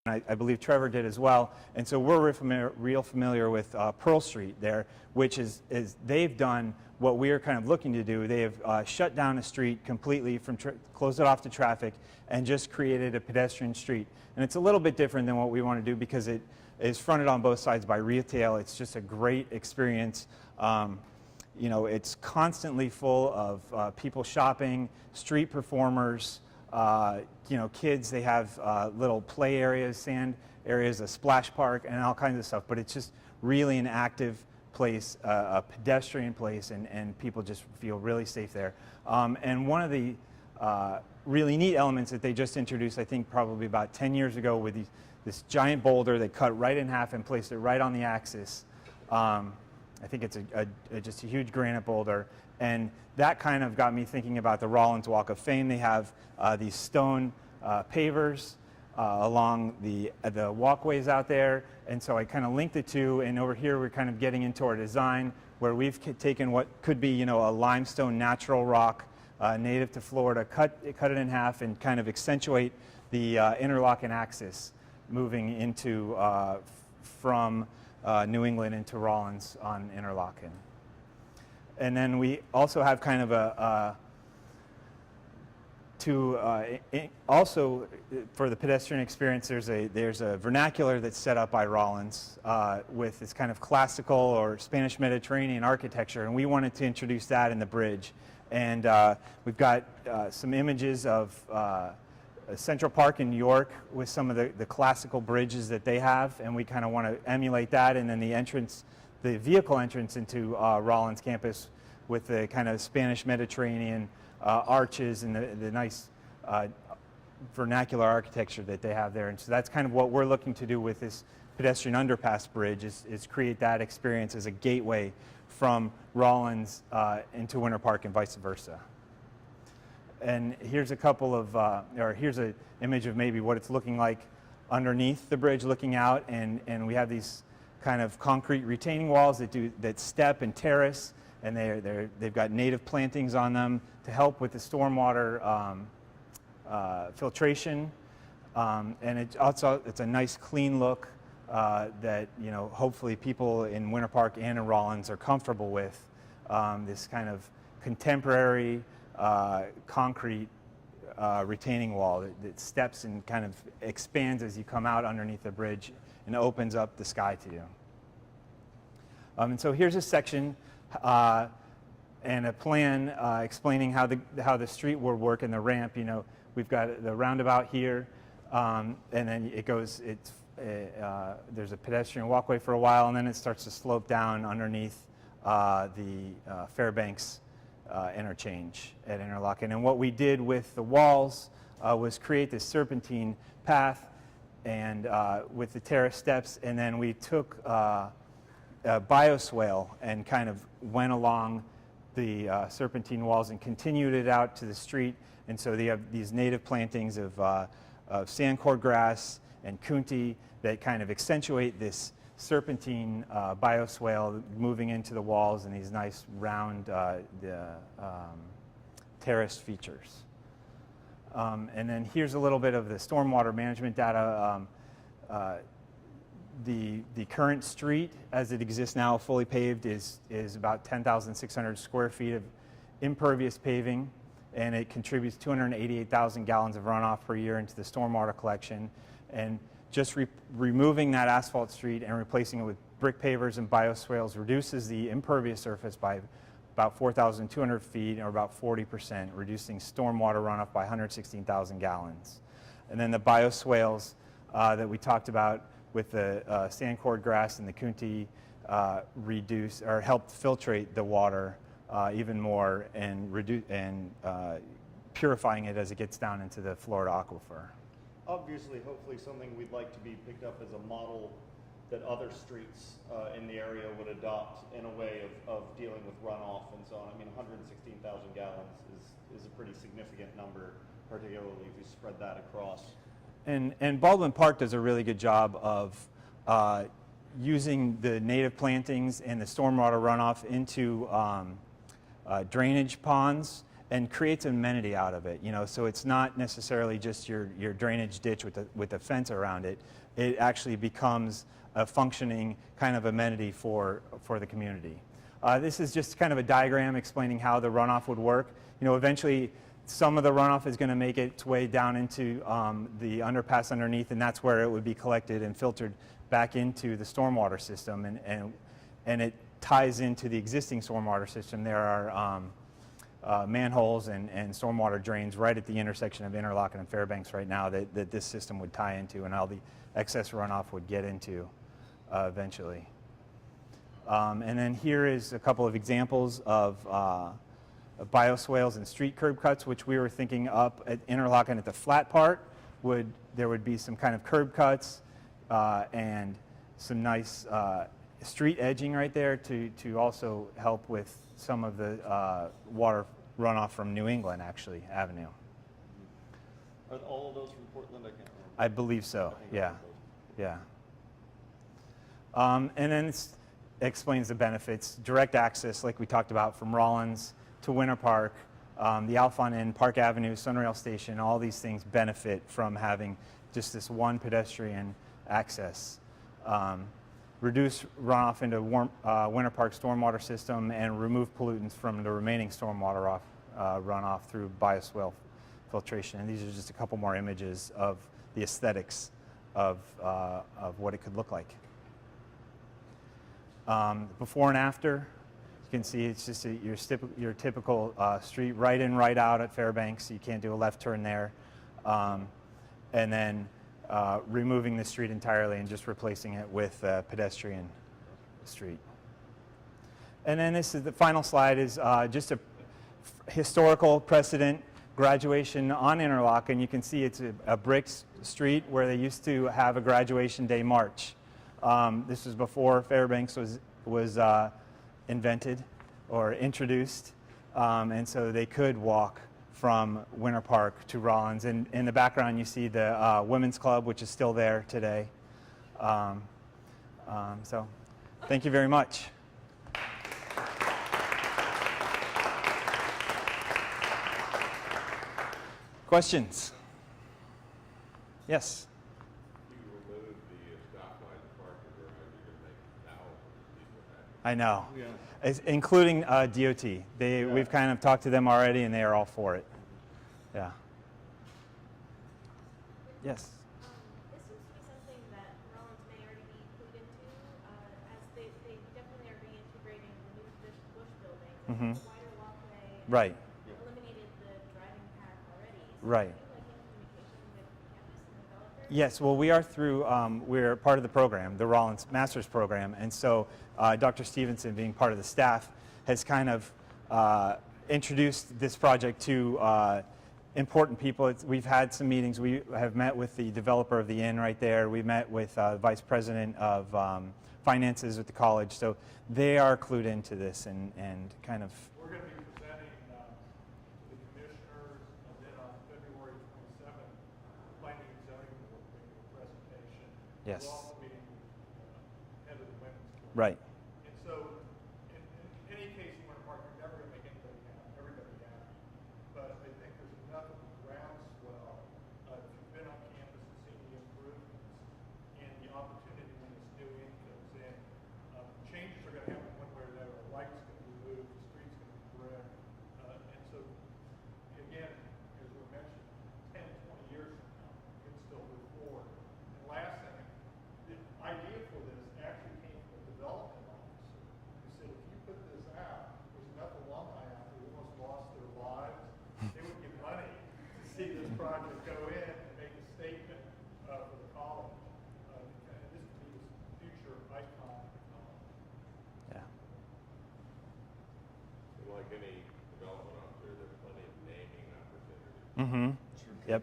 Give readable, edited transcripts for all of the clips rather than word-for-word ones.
I believe Trevor did as well. And so we're real familiar with Pearl Street there, which is they've done what we are kind of looking to do. They have shut down a street completely, closed it off to traffic, and just created a pedestrian street. And it's a little bit different than what we want to do because it is fronted on both sides by retail. It's just a great experience. You know, it's constantly full of people shopping, street performers, you know, kids. They have little play areas, sand areas, a splash park, and all kinds of stuff. But it's just really an active place, a pedestrian place, and people just feel really safe there. And one of the really neat elements that they just introduced, I think probably about 10 years ago, with this giant boulder they cut right in half and placed it right on the axis. I think it's just a huge granite boulder, and that kind of got me thinking about the Rollins Walk of Fame. They have these stone pavers along the walkways out there, and so I kind of linked the two. And over here we're kind of getting into our design, where we've taken what could be, you know, a limestone natural rock native to Florida, cut it in half, and kind of accentuate the interlocking axis moving into from New England into Rollins on interlocking. And then we also have kind of also for the pedestrian experience, there's a vernacular that's set up by Rollins with this kind of classical or Spanish Mediterranean architecture, and we wanted to introduce that in the bridge. And we've got some images of Central Park in New York with some of the classical bridges that they have, and we kind of want to emulate that. And then the vehicle entrance into Rollins campus with the kind of Spanish Mediterranean arches and the nice vernacular architecture that they have there. And so that's kind of what we're looking to do with this pedestrian underpass bridge, is create that experience as a gateway from Rollins into Winter Park and vice versa. And here's a couple of, or here's an image of maybe what it's looking like underneath the bridge looking out, and we have these kind of concrete retaining walls that step and terrace, and they've got native plantings on them to help with the stormwater filtration, and it's a nice clean look that, you know, hopefully people in Winter Park and in Rollins are comfortable with. This kind of contemporary concrete retaining wall that steps and kind of expands as you come out underneath the bridge and opens up the sky to you. And so here's a section and a plan explaining how the street will work and the ramp. You know, we've got the roundabout here, and then it goes. There's a pedestrian walkway for a while, and then it starts to slope down underneath the Fairbanks interchange at interlocking. And what we did with the walls was create this serpentine path, and with the terrace steps, and then we took a bioswale and kind of went along the serpentine walls and continued it out to the street. And so they have these native plantings of sandcord grass and kunti that kind of accentuate this serpentine bioswale moving into the walls and these nice round terraced features. And then here's a little bit of the stormwater management data. The current street as it exists now, fully paved, is about 10,600 square feet of impervious paving, and it contributes 288,000 gallons of runoff per year into the stormwater collection. And just removing that asphalt street and replacing it with brick pavers and bioswales reduces the impervious surface by about 4,200 feet, or about 40%, reducing stormwater runoff by 116,000 gallons. And then the bioswales that we talked about with the sandcord grass and the kunti reduce or help filtrate the water even more and purifying it as it gets down into the Florida aquifer. Obviously, hopefully something we'd like to be picked up as a model that other streets in the area would adopt in a way of dealing with runoff and so on. I mean, 116,000 gallons is a pretty significant number, particularly if you spread that across. And Baldwin Park does a really good job of using the native plantings and the stormwater runoff into drainage ponds, and creates amenity out of it. So it's not necessarily just your drainage ditch with the fence around it. It actually becomes a functioning kind of amenity for the community. This is just kind of a diagram explaining how the runoff would work. Eventually some of the runoff is going to make its way down into the underpass underneath, and that's where it would be collected and filtered back into the stormwater system, and it ties into the existing stormwater system. There are manholes and stormwater drains right at the intersection of Interlochen and Fairbanks right now that this system would tie into, and all the excess runoff would get into eventually. And then here is a couple of examples of bioswales and street curb cuts, which we were thinking up at Interlochen at the flat part. There would be some kind of curb cuts and some nice street edging right there to also help with some of the water runoff from New England, actually, Avenue. Are all of those from Portland? I can't remember. I believe so, yeah. And then it explains the benefits. Direct access, like we talked about, from Rollins to Winter Park, the Alphon Inn, Park Avenue, SunRail Station, all these things benefit from having just this one pedestrian access. Reduce runoff into Winter Park stormwater system and remove pollutants from the remaining stormwater runoff through bioswale filtration. And these are just a couple more images of the aesthetics of what it could look like. Before and after, you can see it's just your typical street, right in, right out at Fairbanks. You can't do a left turn there. And then removing the street entirely and just replacing it with a pedestrian street. And then this is the final slide, is just a historical precedent graduation on Interlochen. You can see it's a brick street where they used to have a graduation day march. This was before Fairbanks was invented or introduced, and so they could walk from Winter Park to Rollins. And in the background you see the Women's Club, which is still there today. So thank you very much. Questions? Yes? I know, Yeah. including DOT. We've kind of talked to them already, and they are all for it. Yeah. Yes. This seems to be something that Rollins may already be clued into, as they definitely are reintegrating the new Bush building, Mhm. the wider walkway, and Right. eliminated the driving path already. So Right. are you, like, in communication with campus and developers? Yes, well, we are through, we're part of the program, the Rollins Master's Program, and so Dr. Stevenson, being part of the staff, has kind of introduced this project to important people. We've had some meetings. We have met with the developer of the inn right there. We met with Vice President of Finances at the college, so they are clued into this and kind of... We're going to be presenting to the commissioners, and then on February 27th, Planning and Zoning will make a presentation. Yes. We'll also be head of the Women's Club. Right. And so, in any case, in Winter Park, you're never going to make everybody happy. But I think there's enough of a groundswell. If you've been on campus and seen the improvements and the opportunity when this new inn comes in, changes are going to happen one way or the other. The light's going to be moved, the street's going to be brick. And so, again, as we mentioned, 10, 20 years from now, we can still move forward. And last thing, the idea for this actually came from the development officer who said, if you put this out, there's enough alumni out there who almost lost their lives. They would give money to see this project go in and make a statement for the college. And this could be this future icon of the college. Yeah. Like any development out there, there's plenty of naming opportunities. Mm-hmm. Yep.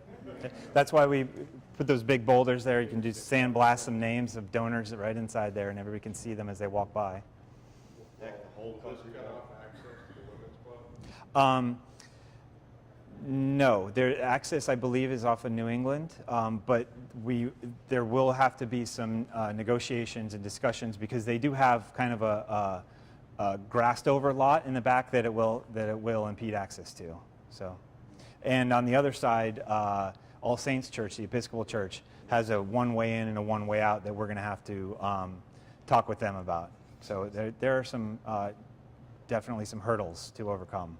That's why we put those big boulders there. You can just sandblast some names of donors right inside there, and everybody can see them as they walk by. Heck, the whole Does this country. cut off access to the women's club? No, their access, I believe, is off of New England, but there will have to be some negotiations and discussions because they do have kind of a grassed over lot in the back that it will impede access to. So, and on the other side, All Saints Church, the Episcopal Church, has a one-way in and a one-way out that we're going to have to talk with them about. So there are some definitely some hurdles to overcome.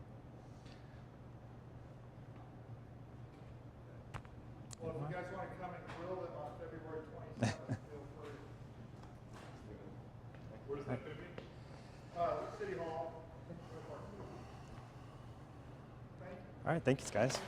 Well, if you guys want to come and grill it on February 27th, feel free. Where's that going to be? City Hall. Thank you. All right, thank you, guys.